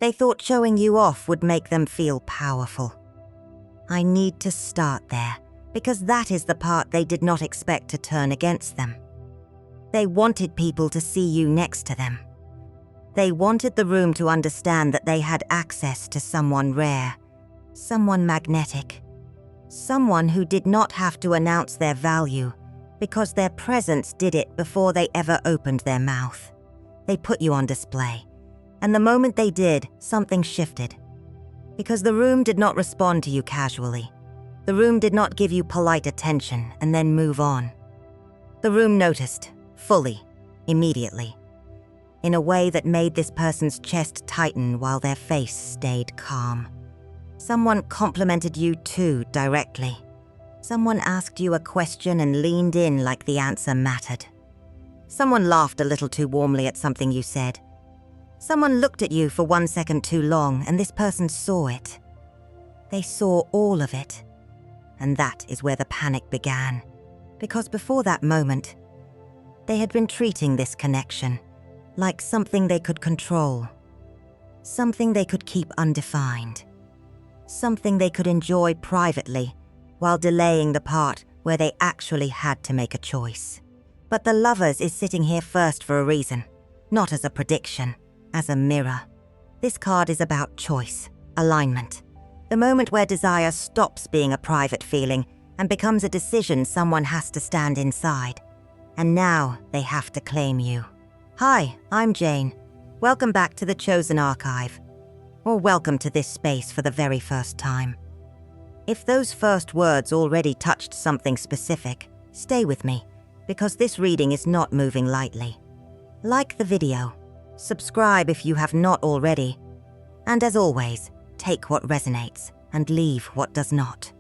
They thought showing you off would make them feel powerful. I need to start there, because that is the part they did not expect to turn against them. They wanted people to see you next to them. They wanted the room to understand that they had access to someone rare, someone magnetic, someone who did not have to announce their value, because their presence did it before they ever opened their mouth. They put you on display, and the moment they did, something shifted. Because the room did not respond to you casually. The room did not give you polite attention and then move on. The room noticed, fully, immediately, in a way that made this person's chest tighten while their face stayed calm. Someone complimented you too directly. Someone asked you a question and leaned in like the answer mattered. Someone laughed a little too warmly at something you said. Someone looked at you for 1 second too long, and this person saw it. They saw all of it. And that is where the panic began. Because before that moment, they had been treating this connection like something they could control. Something they could keep undefined. Something they could enjoy privately while delaying the part where they actually had to make a choice. But the Lovers is sitting here first for a reason, not as a prediction, as a mirror. This card is about choice, alignment. The moment where desire stops being a private feeling and becomes a decision someone has to stand inside. And now they have to claim you. Hi, I'm Jane. Welcome back to the Chosen Archive. Or welcome to this space for the very first time. If those first words already touched something specific, stay with me, because this reading is not moving lightly. Like the video, subscribe if you have not already, and as always, take what resonates and leave what does not.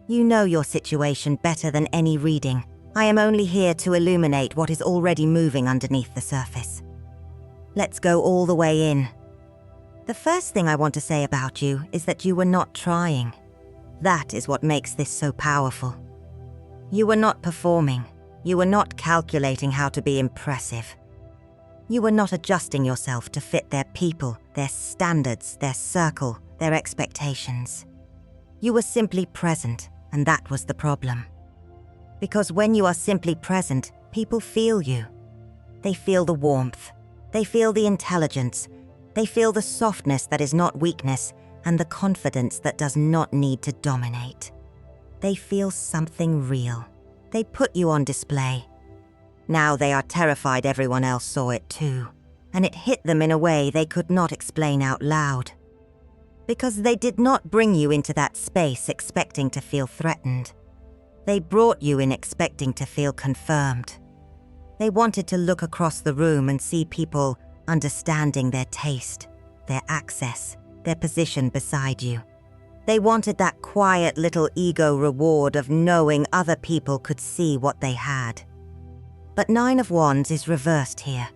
You know your situation better than any reading. I am only here to illuminate what is already moving underneath the surface. Let's go all the way in. The first thing I want to say about you is that you were not trying. That is what makes this so powerful. You were not performing. You were not calculating how to be impressive. You were not adjusting yourself to fit their people, their standards, their circle, their expectations. You were simply present, and that was the problem. Because when you are simply present, people feel you. They feel the warmth. They feel the intelligence. They feel the softness that is not weakness, and the confidence that does not need to dominate. They feel something real. They put you on display. Now they are terrified everyone else saw it too, and it hit them in a way they could not explain out loud. Because they did not bring you into that space expecting to feel threatened. They brought you in expecting to feel confirmed. They wanted to look across the room and see people understanding their taste, their access, their position beside you. They wanted that quiet little ego reward of knowing other people could see what they had. But 9 of Wands is reversed here,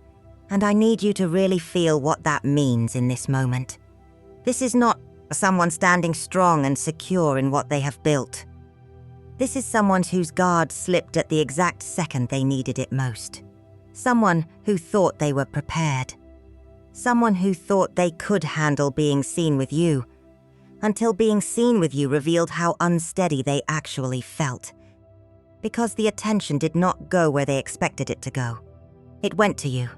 and I need you to really feel what that means in this moment. This is not someone standing strong and secure in what they have built. This is someone whose guard slipped at the exact second they needed it most. Someone who thought they were prepared. Someone who thought they could handle being seen with you, until being seen with you revealed how unsteady they actually felt. Because the attention did not go where they expected it to go. It went to you,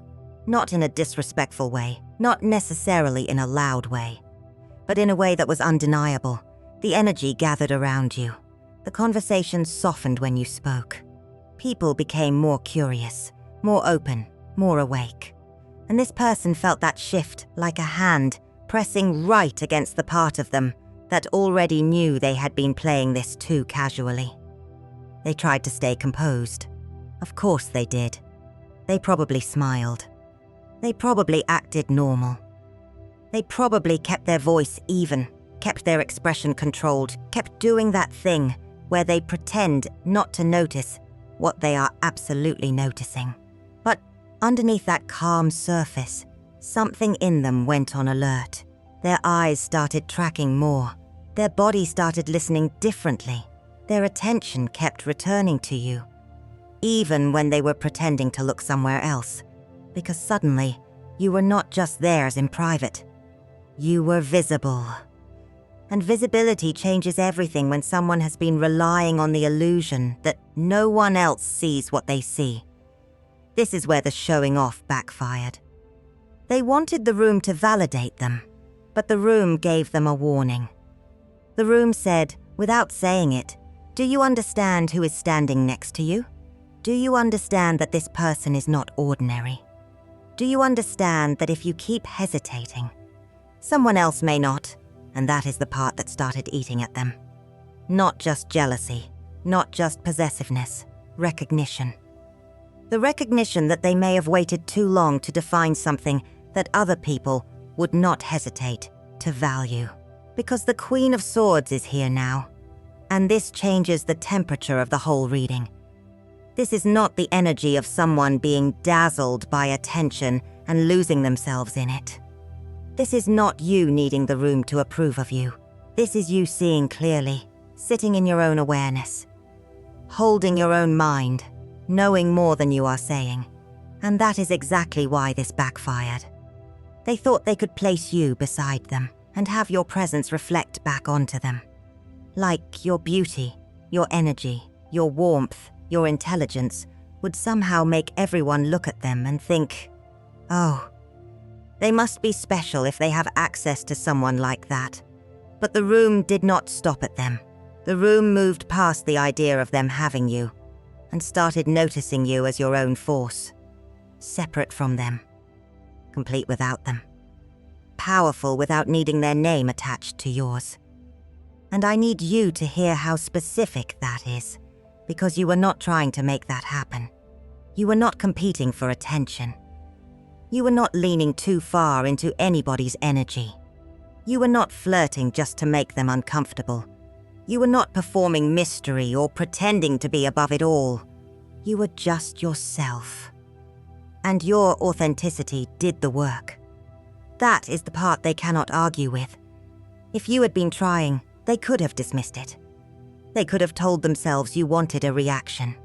not in a disrespectful way, not necessarily in a loud way, but in a way that was undeniable. The energy gathered around you. The conversation softened when you spoke. People became more curious, more open, more awake. And this person felt that shift like a hand pressing right against the part of them that already knew they had been playing this too casually. They tried to stay composed. Of course they did. They probably smiled. They probably acted normal. They probably kept their voice even, kept their expression controlled, kept doing that thing where they pretend not to notice what they are absolutely noticing. But underneath that calm surface, something in them went on alert. Their eyes started tracking more. Their body started listening differently. Their attention kept returning to you, even when they were pretending to look somewhere else, because suddenly you were not just theirs in private. You were visible. And visibility changes everything when someone has been relying on the illusion that no one else sees what they see. This is where the showing off backfired. They wanted the room to validate them, but the room gave them a warning. The room said, without saying it, "Do you understand who is standing next to you? Do you understand that this person is not ordinary? Do you understand that if you keep hesitating, someone else may not?" And that is the part that started eating at them. Not just jealousy, not just possessiveness, recognition. The recognition that they may have waited too long to define something that other people would not hesitate to value. Because the Queen of Swords is here now, and this changes the temperature of the whole reading. This is not the energy of someone being dazzled by attention and losing themselves in it. This is not you needing the room to approve of you. This is you seeing clearly, sitting in your own awareness, holding your own mind, knowing more than you are saying. And that is exactly why this backfired. They thought they could place you beside them and have your presence reflect back onto them. Like your beauty, your energy, your warmth, your intelligence would somehow make everyone look at them and think, "Oh, they must be special if they have access to someone like that." But the room did not stop at them. The room moved past the idea of them having you and started noticing you as your own force, separate from them, complete without them, powerful without needing their name attached to yours. And I need you to hear how specific that is, because you were not trying to make that happen. You were not competing for attention. You were not leaning too far into anybody's energy. You were not flirting just to make them uncomfortable. You were not performing mystery or pretending to be above it all. You were just yourself. And your authenticity did the work. That is the part they cannot argue with. If you had been trying, they could have dismissed it. They could have told themselves you wanted a reaction.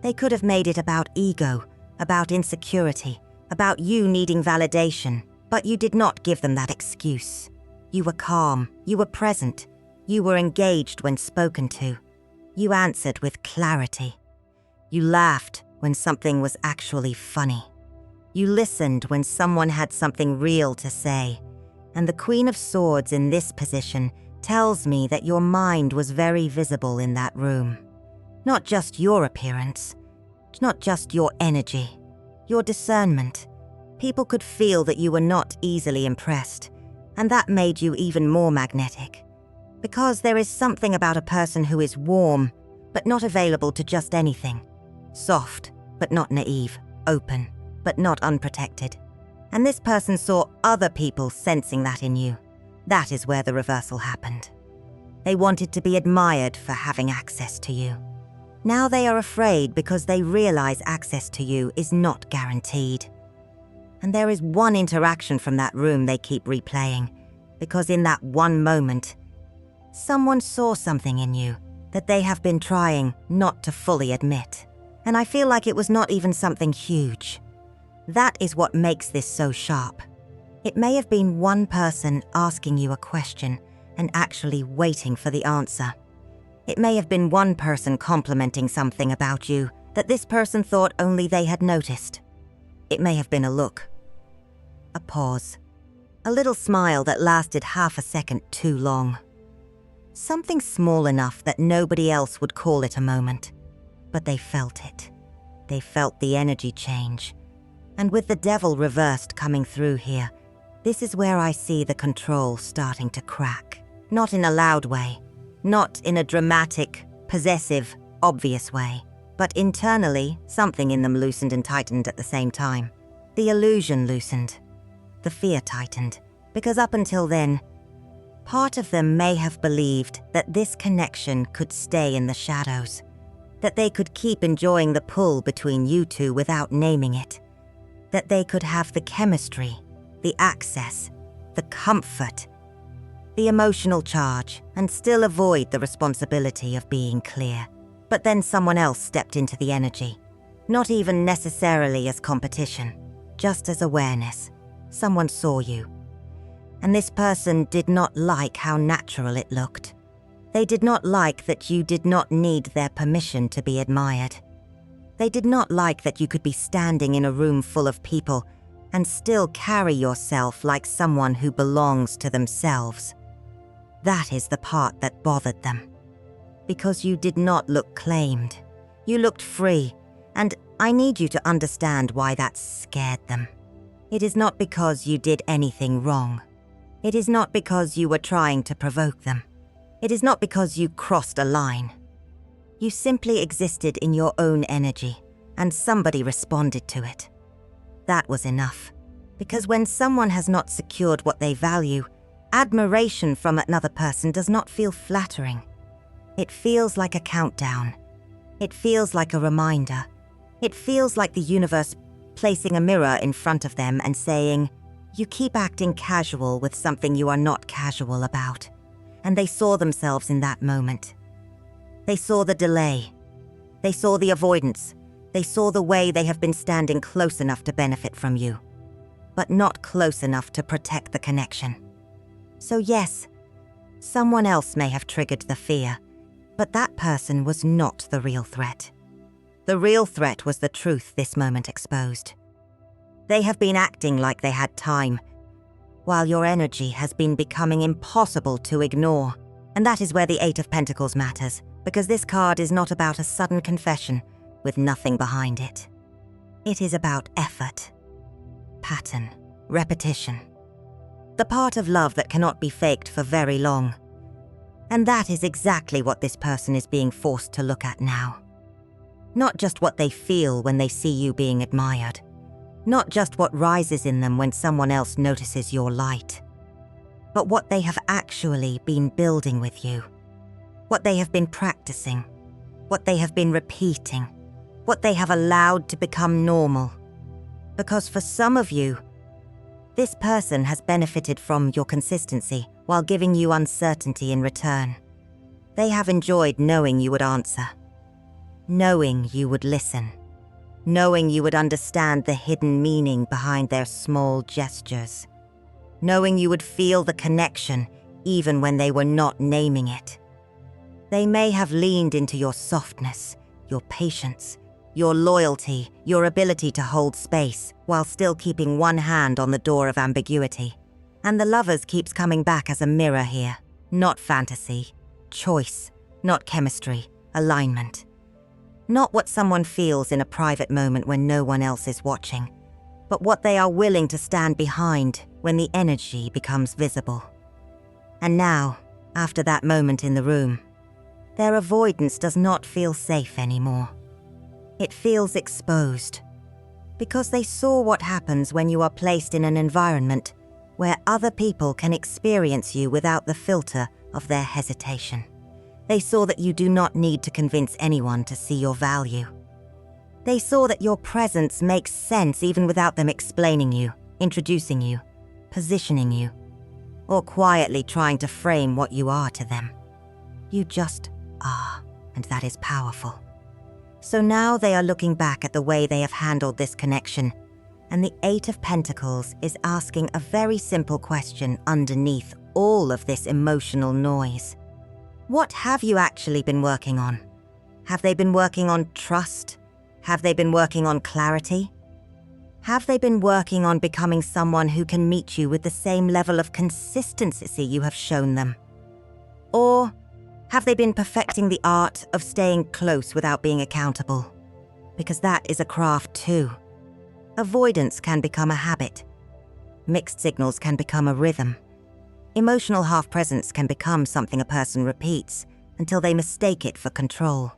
They could have made it about ego, about insecurity, about you needing validation, but you did not give them that excuse. You were calm, you were present, you were engaged when spoken to. You answered with clarity. You laughed when something was actually funny. You listened when someone had something real to say. And the Queen of Swords in this position tells me that your mind was very visible in that room. Not just your appearance, not just your energy, your discernment. People could feel that you were not easily impressed, and that made you even more magnetic. Because there is something about a person who is warm, but not available to just anything. Soft, but not naive. Open, but not unprotected. And this person saw other people sensing that in you. That is where the reversal happened. They wanted to be admired for having access to you. Now they are afraid because they realize access to you is not guaranteed. And there is one interaction from that room they keep replaying, because in that one moment, someone saw something in you that they have been trying not to fully admit. And I feel like it was not even something huge. That is what makes this so sharp. It may have been one person asking you a question and actually waiting for the answer. It may have been one person complimenting something about you that this person thought only they had noticed. It may have been a look, a pause, a little smile that lasted half a second too long. Something small enough that nobody else would call it a moment, but they felt it. They felt the energy change. And with the devil reversed coming through here, this is where I see the control starting to crack. Not in a loud way, not in a dramatic, possessive, obvious way, but internally, something in them loosened and tightened at the same time. The illusion loosened. The fear tightened, because up until then, part of them may have believed that this connection could stay in the shadows, that they could keep enjoying the pull between you two without naming it, that they could have the chemistry, the access, the comfort, the emotional charge, and still avoid the responsibility of being clear. But then someone else stepped into the energy, not even necessarily as competition, just as awareness. Someone saw you. and this person did not like how natural it looked. They did not like that you did not need their permission to be admired. They did not like that you could be standing in a room full of people and still carry yourself like someone who belongs to themselves. That is the part that bothered them. Because you did not look claimed. You looked free, and I need you to understand why that scared them. It is not because you did anything wrong. It is not because you were trying to provoke them. It is not because you crossed a line. You simply existed in your own energy, and somebody responded to it. That was enough, because when someone has not secured what they value, admiration from another person does not feel flattering. It feels like a countdown. It feels like a reminder. It feels like the universe placing a mirror in front of them and saying, "You keep acting casual with something you are not casual about." And they saw themselves in that moment. They saw the delay. They saw the avoidance. They saw the way they have been standing close enough to benefit from you, but not close enough to protect the connection. So yes, someone else may have triggered the fear, but that person was not the real threat. The real threat was the truth this moment exposed. They have been acting like they had time, while your energy has been becoming impossible to ignore. And that is where the Eight of Pentacles matters, because this card is not about a sudden confession with nothing behind it. It is about effort, pattern, repetition. The part of love that cannot be faked for very long. And that is exactly what this person is being forced to look at now. Not just what they feel when they see you being admired. Not just what rises in them when someone else notices your light. But what they have actually been building with you. What they have been practicing. What they have been repeating. What they have allowed to become normal. Because for some of you, this person has benefited from your consistency while giving you uncertainty in return. They have enjoyed knowing you would answer. Knowing you would listen. Knowing you would understand the hidden meaning behind their small gestures. Knowing you would feel the connection even when they were not naming it. They may have leaned into your softness, your patience, your loyalty, your ability to hold space while still keeping one hand on the door of ambiguity. And the lovers keeps coming back as a mirror here. Not fantasy, choice, not chemistry, alignment. Not what someone feels in a private moment when no one else is watching, but what they are willing to stand behind when the energy becomes visible. And now, after that moment in the room, their avoidance does not feel safe anymore. It feels exposed, because they saw what happens when you are placed in an environment where other people can experience you without the filter of their hesitation. They saw that you do not need to convince anyone to see your value. They saw that your presence makes sense even without them explaining you, introducing you, positioning you, or quietly trying to frame what you are to them. You just are, and that is powerful. So now they are looking back at the way they have handled this connection, and the Eight of Pentacles is asking a very simple question underneath all of this emotional noise. What have you actually been working on? Have they been working on trust? Have they been working on clarity? Have they been working on becoming someone who can meet you with the same level of consistency you have shown them? Or have they been perfecting the art of staying close without being accountable? Because that is a craft too. Avoidance can become a habit. Mixed signals can become a rhythm. Emotional half-presence can become something a person repeats until they mistake it for control.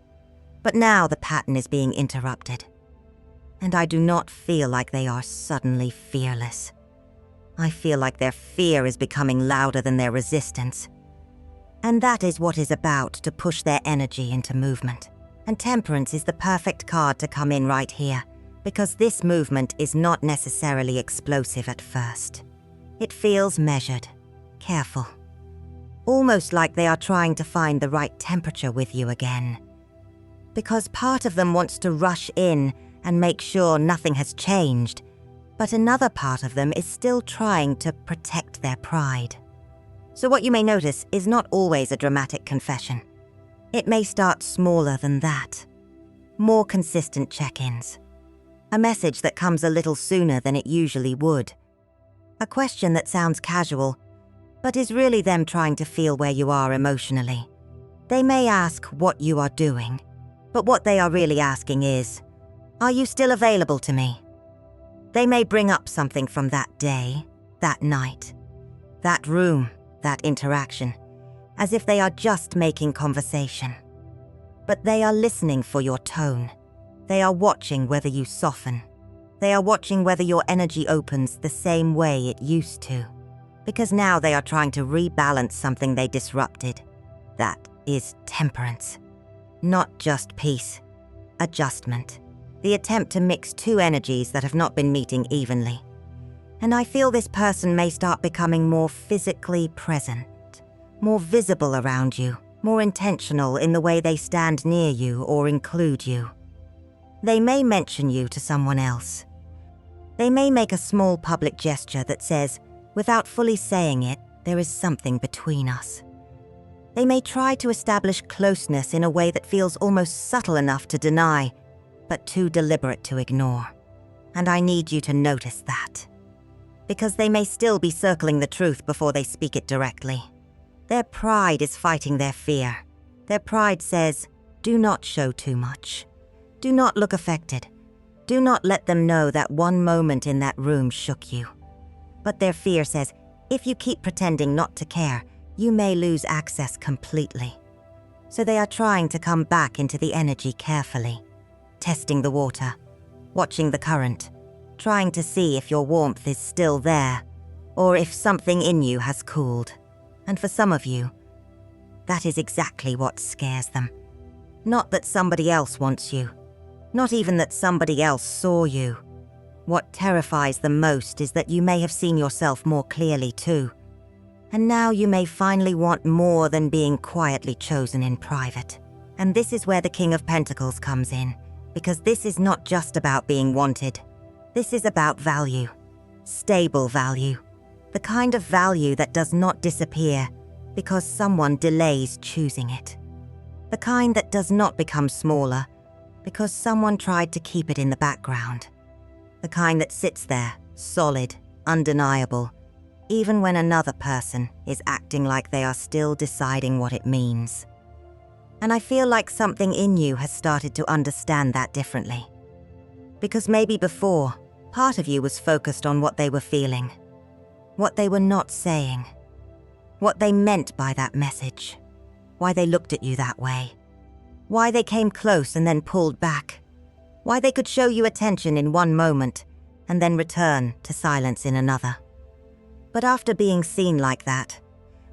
But now the pattern is being interrupted. And I do not feel like they are suddenly fearless. I feel like their fear is becoming louder than their resistance. And that is what is about to push their energy into movement. And Temperance is the perfect card to come in right here, because this movement is not necessarily explosive at first. It feels measured. Careful. Almost like they are trying to find the right temperature with you again. Because part of them wants to rush in and make sure nothing has changed, but another part of them is still trying to protect their pride. So what you may notice is not always a dramatic confession. It may start smaller than that. More consistent check-ins. A message that comes a little sooner than it usually would. A question that sounds casual, but is really them trying to feel where you are emotionally. They may ask what you are doing, but what they are really asking is, are you still available to me? They may bring up something from that day, that night, that room, that interaction, as if they are just making conversation. But they are listening for your tone. They are watching whether you soften. They are watching whether your energy opens the same way it used to. Because now they are trying to rebalance something they disrupted. That is temperance. Not just peace. Adjustment. The attempt to mix two energies that have not been meeting evenly. And I feel this person may start becoming more physically present, more visible around you, more intentional in the way they stand near you or include you. They may mention you to someone else. They may make a small public gesture that says, without fully saying it, there is something between us. They may try to establish closeness in a way that feels almost subtle enough to deny, but too deliberate to ignore. And I need you to notice that. Because they may still be circling the truth before they speak it directly. Their pride is fighting their fear. Their pride says, do not show too much. Do not look affected. Do not let them know that one moment in that room shook you. But their fear says, if you keep pretending not to care, you may lose access completely. So they are trying to come back into the energy carefully, testing the water, watching the current, trying to see if your warmth is still there, or if something in you has cooled. And for some of you, that is exactly what scares them. Not that somebody else wants you, not even that somebody else saw you. What terrifies them most is that you may have seen yourself more clearly too. And now you may finally want more than being quietly chosen in private. And this is where the King of Pentacles comes in, because this is not just about being wanted. This is about value. Stable value. The kind of value that does not disappear because someone delays choosing it. The kind that does not become smaller because someone tried to keep it in the background. The kind that sits there, solid, undeniable, even when another person is acting like they are still deciding what it means. And I feel like something in you has started to understand that differently. Because maybe before, part of you was focused on what they were feeling, what they were not saying, what they meant by that message, why they looked at you that way, why they came close and then pulled back, why they could show you attention in one moment and then return to silence in another. But after being seen like that,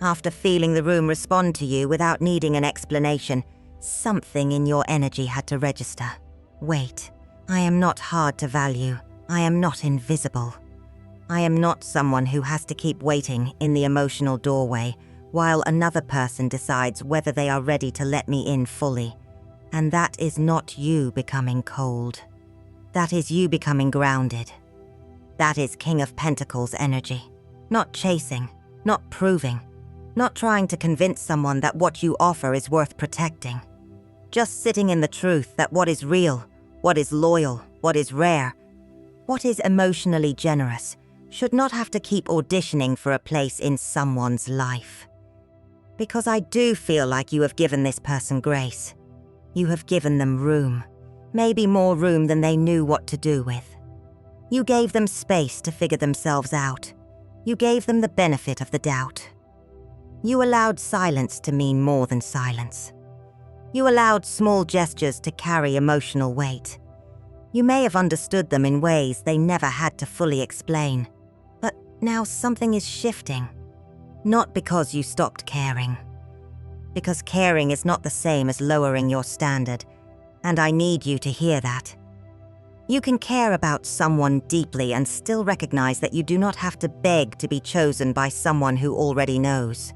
after feeling the room respond to you without needing an explanation, something in your energy had to register. Wait, I am not hard to value. I am not invisible. I am not someone who has to keep waiting in the emotional doorway while another person decides whether they are ready to let me in fully. And that is not you becoming cold. That is you becoming grounded. That is King of Pentacles energy. Not chasing, not proving, not trying to convince someone that what you offer is worth protecting. Just sitting in the truth that what is real, what is loyal, what is rare, what is emotionally generous, should not have to keep auditioning for a place in someone's life. Because I do feel like you have given this person grace. You have given them room, maybe more room than they knew what to do with. You gave them space to figure themselves out. You gave them the benefit of the doubt. You allowed silence to mean more than silence. You allowed small gestures to carry emotional weight. You may have understood them in ways they never had to fully explain. But now something is shifting. Not because you stopped caring. Because caring is not the same as lowering your standard, and I need you to hear that. You can care about someone deeply and still recognize that you do not have to beg to be chosen by someone who already knows.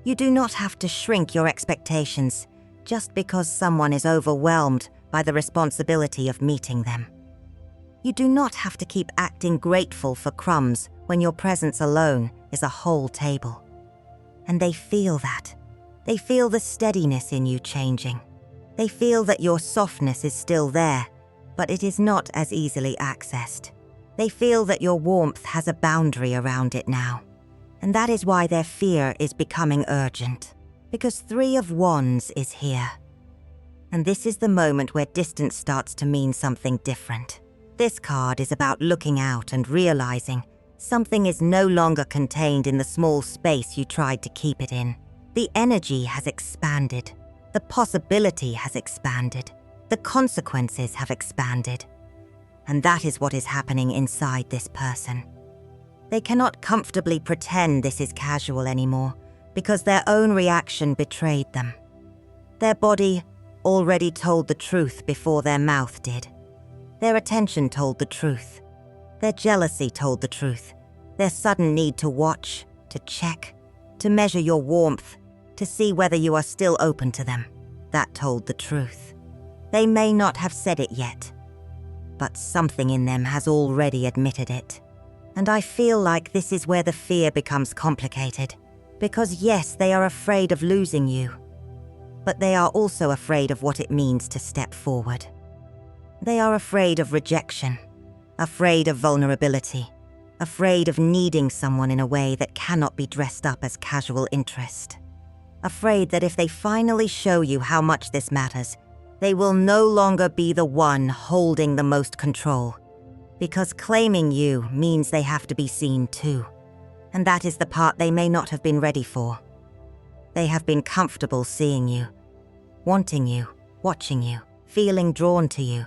You do not have to shrink your expectations just because someone is overwhelmed by the responsibility of meeting them. You do not have to keep acting grateful for crumbs when your presence alone is a whole table. And they feel that. They feel the steadiness in you changing. They feel that your softness is still there, but it is not as easily accessed. They feel that your warmth has a boundary around it now. And that is why their fear is becoming urgent. Because 3 of Wands is here. And this is the moment where distance starts to mean something different. This card is about looking out and realizing something is no longer contained in the small space you tried to keep it in. The energy has expanded. The possibility has expanded. The consequences have expanded. And that is what is happening inside this person. They cannot comfortably pretend this is casual anymore because their own reaction betrayed them. Their body already told the truth before their mouth did. Their attention told the truth. Their jealousy told the truth. Their sudden need to watch, to check, to measure your warmth, to see whether you are still open to them, that told the truth. They may not have said it yet, but something in them has already admitted it. And I feel like this is where the fear becomes complicated. Because yes, they are afraid of losing you, but they are also afraid of what it means to step forward. They are afraid of rejection, afraid of vulnerability, afraid of needing someone in a way that cannot be dressed up as casual interest. Afraid that if they finally show you how much this matters, they will no longer be the one holding the most control. Because claiming you means they have to be seen too. And that is the part they may not have been ready for. They have been comfortable seeing you, wanting you, watching you, feeling drawn to you,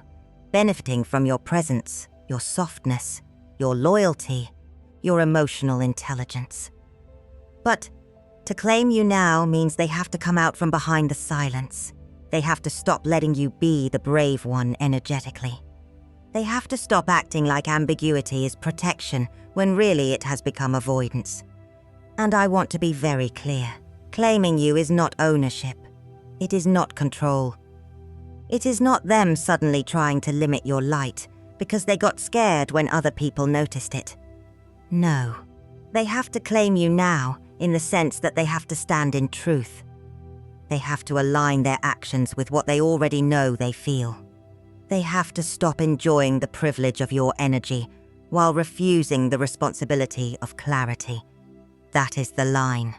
benefiting from your presence, your softness, your loyalty, your emotional intelligence. But to claim you now means they have to come out from behind the silence. They have to stop letting you be the brave one energetically. They have to stop acting like ambiguity is protection when really it has become avoidance. And I want to be very clear. Claiming you is not ownership. It is not control. It is not them suddenly trying to limit your light because they got scared when other people noticed it. No. They have to claim you now in the sense that they have to stand in truth. They have to align their actions with what they already know they feel. They have to stop enjoying the privilege of your energy while refusing the responsibility of clarity. That is the line.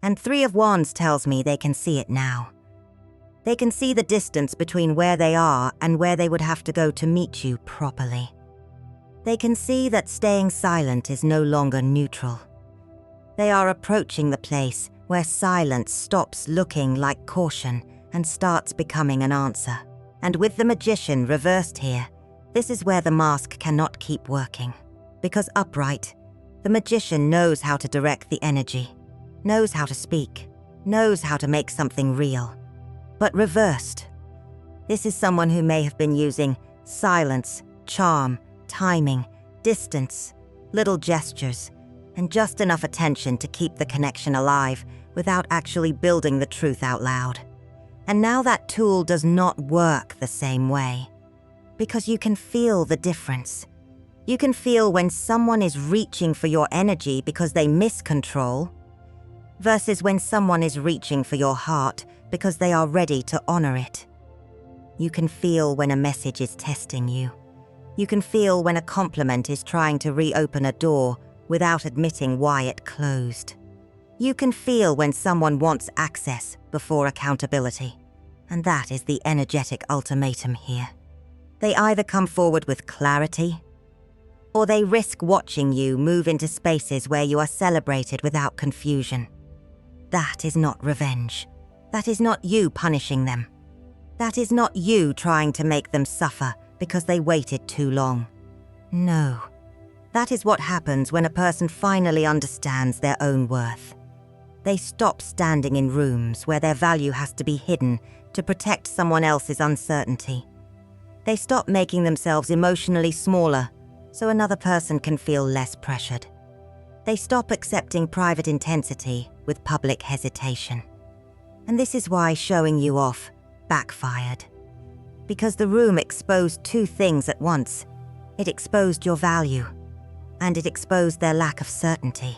And 3 of Wands tells me they can see it now. They can see the distance between where they are and where they would have to go to meet you properly. They can see that staying silent is no longer neutral. They are approaching the place where silence stops looking like caution and starts becoming an answer. And with the Magician reversed here, this is where the mask cannot keep working. Because upright, the Magician knows how to direct the energy, knows how to speak, knows how to make something real. But reversed, this is someone who may have been using silence, charm, timing, distance, little gestures, and just enough attention to keep the connection alive without actually building the truth out loud. And now that tool does not work the same way. Because you can feel the difference. You can feel when someone is reaching for your energy because they miss control, versus when someone is reaching for your heart because they are ready to honor it. You can feel when a message is testing you. You can feel when a compliment is trying to reopen a door without admitting why it closed. You can feel when someone wants access before accountability. And that is the energetic ultimatum here. They either come forward with clarity, or they risk watching you move into spaces where you are celebrated without confusion. That is not revenge. That is not you punishing them. That is not you trying to make them suffer because they waited too long. No. That is what happens when a person finally understands their own worth. They stop standing in rooms where their value has to be hidden to protect someone else's uncertainty. They stop making themselves emotionally smaller so another person can feel less pressured. They stop accepting private intensity with public hesitation. And this is why showing you off backfired. Because the room exposed 2 things at once. It exposed your value, and it exposed their lack of certainty.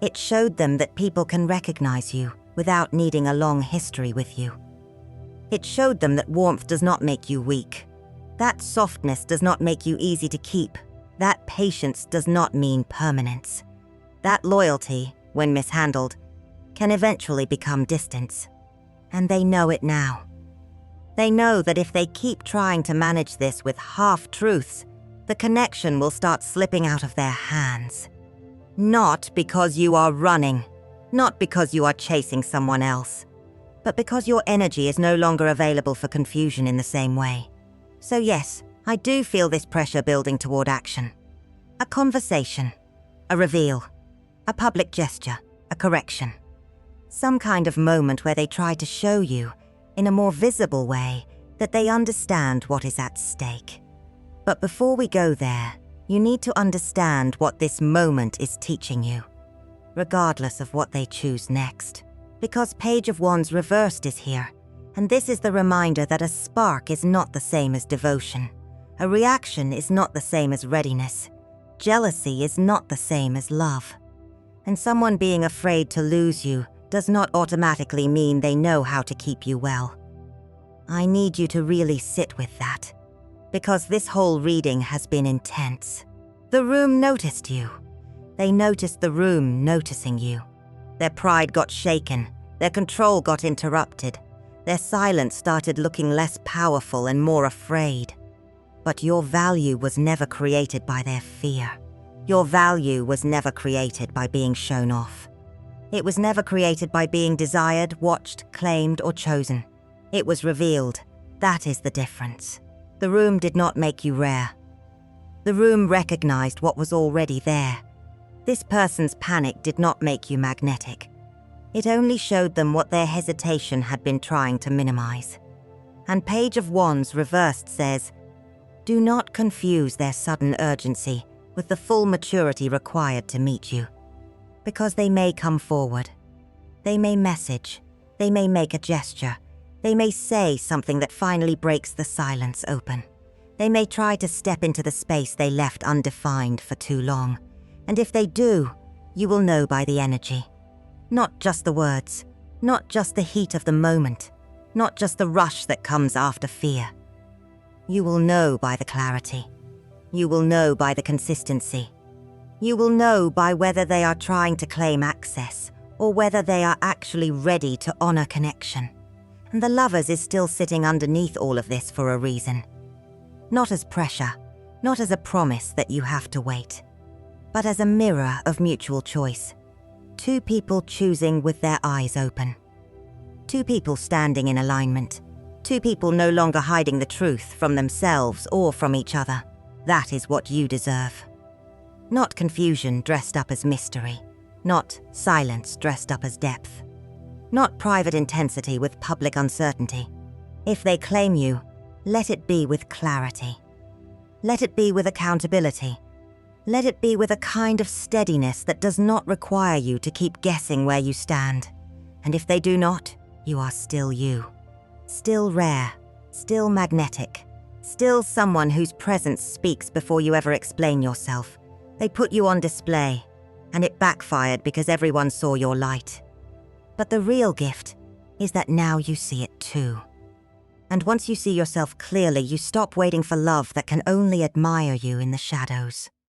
It showed them that people can recognize you without needing a long history with you. It showed them that warmth does not make you weak. That softness does not make you easy to keep. That patience does not mean permanence. That loyalty, when mishandled, can eventually become distance. And they know it now. They know that if they keep trying to manage this with half-truths, the connection will start slipping out of their hands. Not because you are running, not because you are chasing someone else, but because your energy is no longer available for confusion in the same way. So yes, I do feel this pressure building toward action. A conversation, a reveal, a public gesture, a correction. Some kind of moment where they try to show you, in a more visible way, that they understand what is at stake. But before we go there, you need to understand what this moment is teaching you, regardless of what they choose next. Because Page of Wands reversed is here, and this is the reminder that a spark is not the same as devotion. A reaction is not the same as readiness. Jealousy is not the same as love. And someone being afraid to lose you does not automatically mean they know how to keep you well. I need you to really sit with that, because this whole reading has been intense. The room noticed you. They noticed the room noticing you. Their pride got shaken, their control got interrupted, their silence started looking less powerful and more afraid. But your value was never created by their fear. Your value was never created by being shown off. It was never created by being desired, watched, claimed, or chosen. It was revealed. That is the difference. The room did not make you rare. The room recognized what was already there. This person's panic did not make you magnetic. It only showed them what their hesitation had been trying to minimize. And Page of Wands reversed says, do not confuse their sudden urgency with the full maturity required to meet you. Because they may come forward. They may message. They may make a gesture. They may say something that finally breaks the silence open. They may try to step into the space they left undefined for too long. And if they do, you will know by the energy. Not just the words, not just the heat of the moment, not just the rush that comes after fear. You will know by the clarity. You will know by the consistency. You will know by whether they are trying to claim access or whether they are actually ready to honor connection. And the Lovers is still sitting underneath all of this for a reason. Not as pressure, not as a promise that you have to wait, but as a mirror of mutual choice. Two people choosing with their eyes open. Two people standing in alignment. Two people no longer hiding the truth from themselves or from each other. That is what you deserve. Not confusion dressed up as mystery. Not silence dressed up as depth. Not private intensity with public uncertainty. If they claim you, let it be with clarity. Let it be with accountability. Let it be with a kind of steadiness that does not require you to keep guessing where you stand. And if they do not, you are still you. Still rare, still magnetic, still someone whose presence speaks before you ever explain yourself. They put you on display, and it backfired because everyone saw your light. But the real gift is that now you see it too. And once you see yourself clearly, you stop waiting for love that can only admire you in the shadows.